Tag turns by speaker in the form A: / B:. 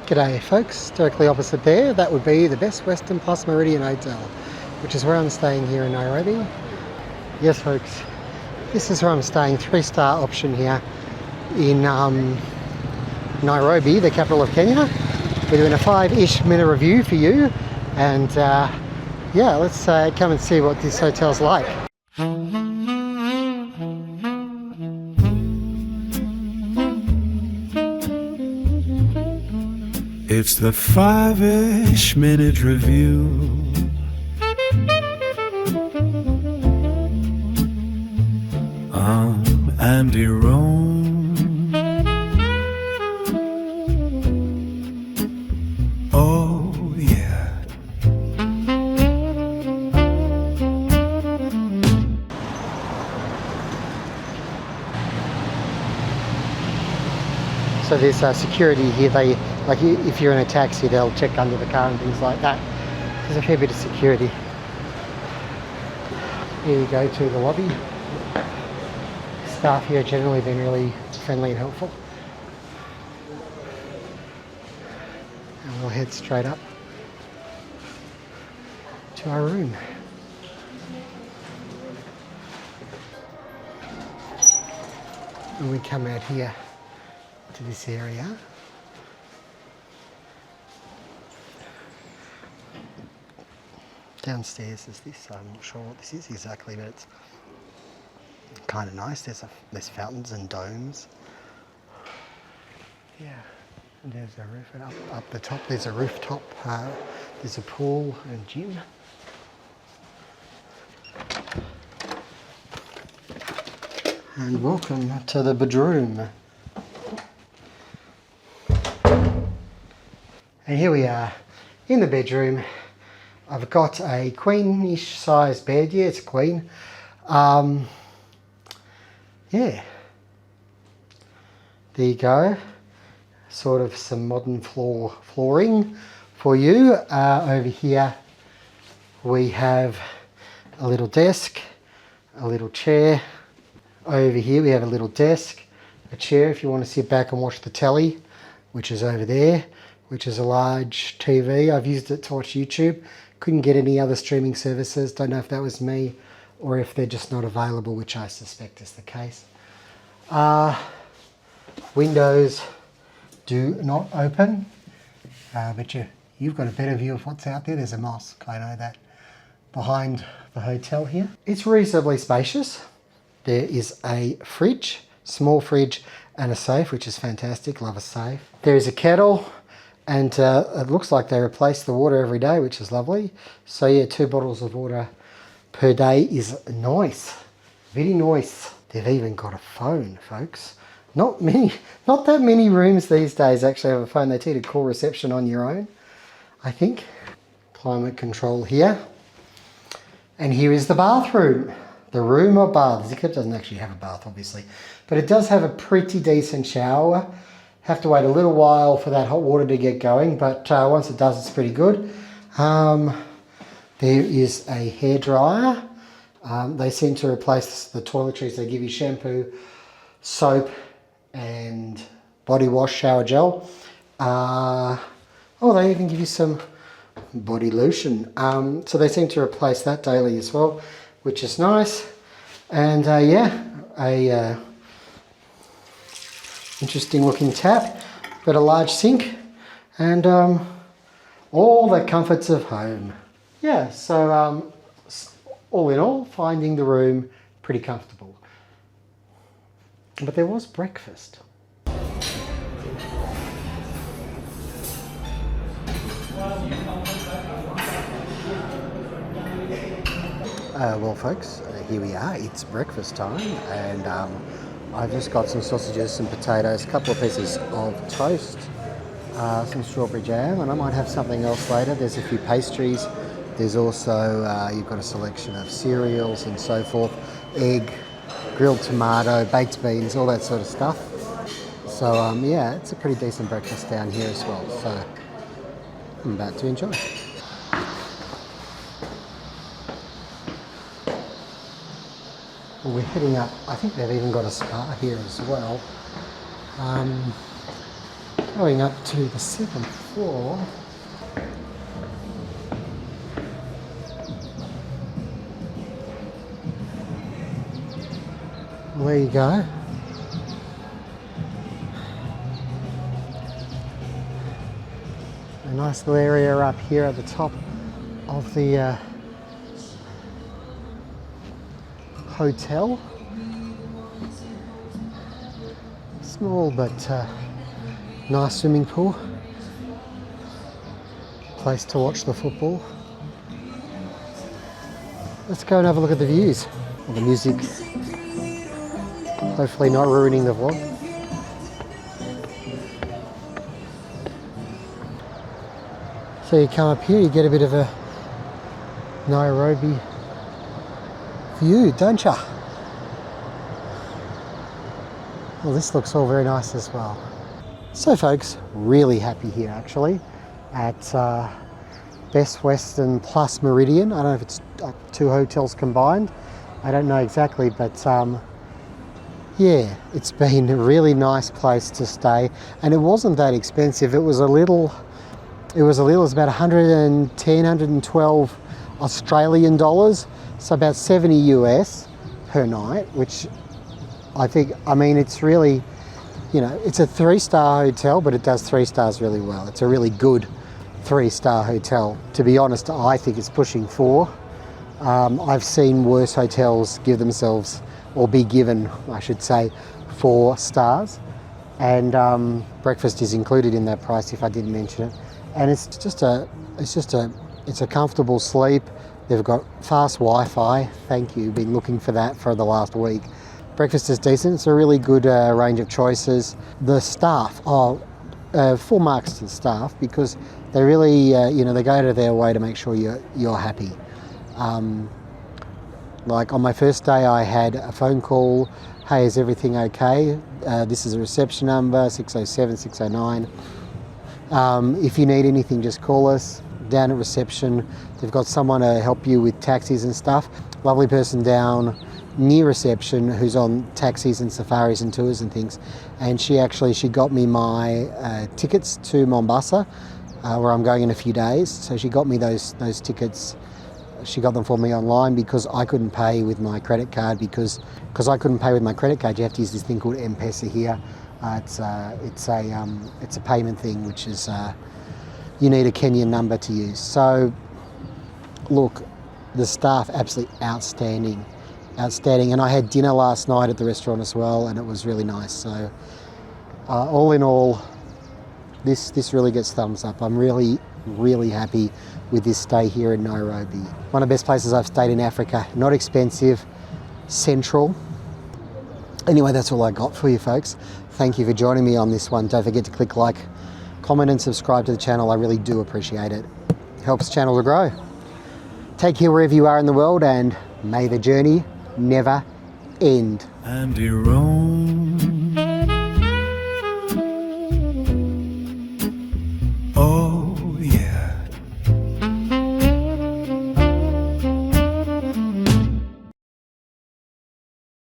A: G'day folks, directly opposite there, that would be the Best Western plus Meridian Hotel, which is where I'm staying here in Nairobi. Yes folks, this is where I'm staying, 3-star option here in Nairobi, the capital of Kenya. We're doing a 5-ish minute review for you, and yeah, let's come and see what this hotel's like.
B: It's the 5-ish minute review. I'm Andy Rome. Oh yeah.
A: So there's security here. They, like, if you're in a taxi, they'll check under the car and things like that. There's a fair bit of security. Here you go to the lobby. Staff here have generally been really friendly and helpful. And we'll head straight up to our room. And we come out here to this area. Downstairs is this, I'm not sure what this is exactly, but it's kind of nice. There's fountains and domes. Yeah, and there's a roof, and up the top there's a rooftop, there's a pool and gym. And welcome to the bedroom. And here we are in the bedroom. I've got a queenish size bed. Yeah, it's a queen. Yeah. There you go. Sort of some modern flooring for you. Over here we have a little desk, a little chair. Over here we have a little desk, a chair if you want to sit back and watch the telly, which is over there, which is a large TV. I've used it to watch YouTube. Couldn't get any other streaming services. Don't know if that was me or if they're just not available, which I suspect is the case. Windows do not open, but you've got a better view of what's out there. There's a mosque, I know that, behind the hotel here. It's reasonably spacious. There is a fridge, small fridge, and a safe, which is fantastic. Love a safe. There is a kettle. And it looks like they replace the water every day, which is lovely. So yeah, 2 bottles of water per day is nice. Very nice. They've even got a phone, folks. Not that many rooms these days actually have a phone. They tend to call reception on your own, I think. Climate control here. And here is the bathroom. The room or bath. It doesn't actually have a bath, obviously. But it does have a pretty decent shower. Have to wait a little while for that hot water to get going, but once it does, it's pretty good. There is a hairdryer. They seem to replace the toiletries. They give you shampoo, soap, and body wash, shower gel. Oh, they even give you some body lotion. So they seem to replace that daily as well, which is nice. And yeah, interesting looking tap, but a large sink, and all the comforts of home. Yeah, so all in all, finding the room pretty comfortable. But there was breakfast. Well folks, here we are. It's breakfast time, and I've just got some sausages, some potatoes, a couple of pieces of toast, some strawberry jam, and I might have something else later. There's a few pastries. There's also, you've got a selection of cereals and so forth, egg, grilled tomato, baked beans, all that sort of stuff. So yeah, it's a pretty decent breakfast down here as well. So I'm about to enjoy. We're heading up. I think they've even got a spa here as well. Going up to the 7th floor. Well, there you go. A nice little area up here at the top of the hotel. Small but nice swimming pool. Place to watch the football. Let's go and have a look at the views. Well, the music, hopefully not ruining the vlog. So you come up here, you get a bit of a Nairobi view, don't ya? Well, this looks all very nice as well. So folks, really happy here actually at Best Western plus Meridian. I don't know if it's two hotels combined. I don't know exactly, but yeah, it's been a really nice place to stay, and it wasn't that expensive. It was about 110, 112 Australian dollars, so about 70 US per night, which I mean, it's really, you know, it's a 3-star hotel, but it does 3 stars really well. It's a really good 3-star hotel. To be honest, I think it's pushing 4. I've seen worse hotels give themselves, or be given, I should say, 4 stars. And breakfast is included in that price if I didn't mention it. And it's a comfortable sleep. They've got fast Wi-Fi. Thank you. Been looking for that for the last week. Breakfast is decent. It's a really good range of choices. The staff, full marks to the staff, because they really, you know, they go out of their way to make sure you're happy. Like on my first day, I had a phone call. Hey, is everything okay? This is a reception number, 607, 609. If you need anything, just call us. Down at reception, they've got someone to help you with taxis and stuff. Lovely person down near reception who's on taxis and safaris and tours and things, and she got me my tickets to Mombasa, where I'm going in a few days. So she got me those tickets. She got them for me online because I couldn't pay with my credit card. Because I couldn't pay with my credit card, you have to use this thing called M-Pesa here. It's a payment thing, which is you need a Kenyan number to use. So look, the staff absolutely outstanding, and I had dinner last night at the restaurant as well, and it was really nice. So all in all, this really gets thumbs up. I'm really happy with this stay here in Nairobi. One of the best places I've stayed in Africa. Not expensive, central. Anyway, that's all I got for you folks. Thank you for joining me on this one. Don't forget to click like, comment and subscribe to the channel. I really do appreciate it. Helps the channel to grow. Take care wherever you are in the world, and may the journey never end.
B: And he roamed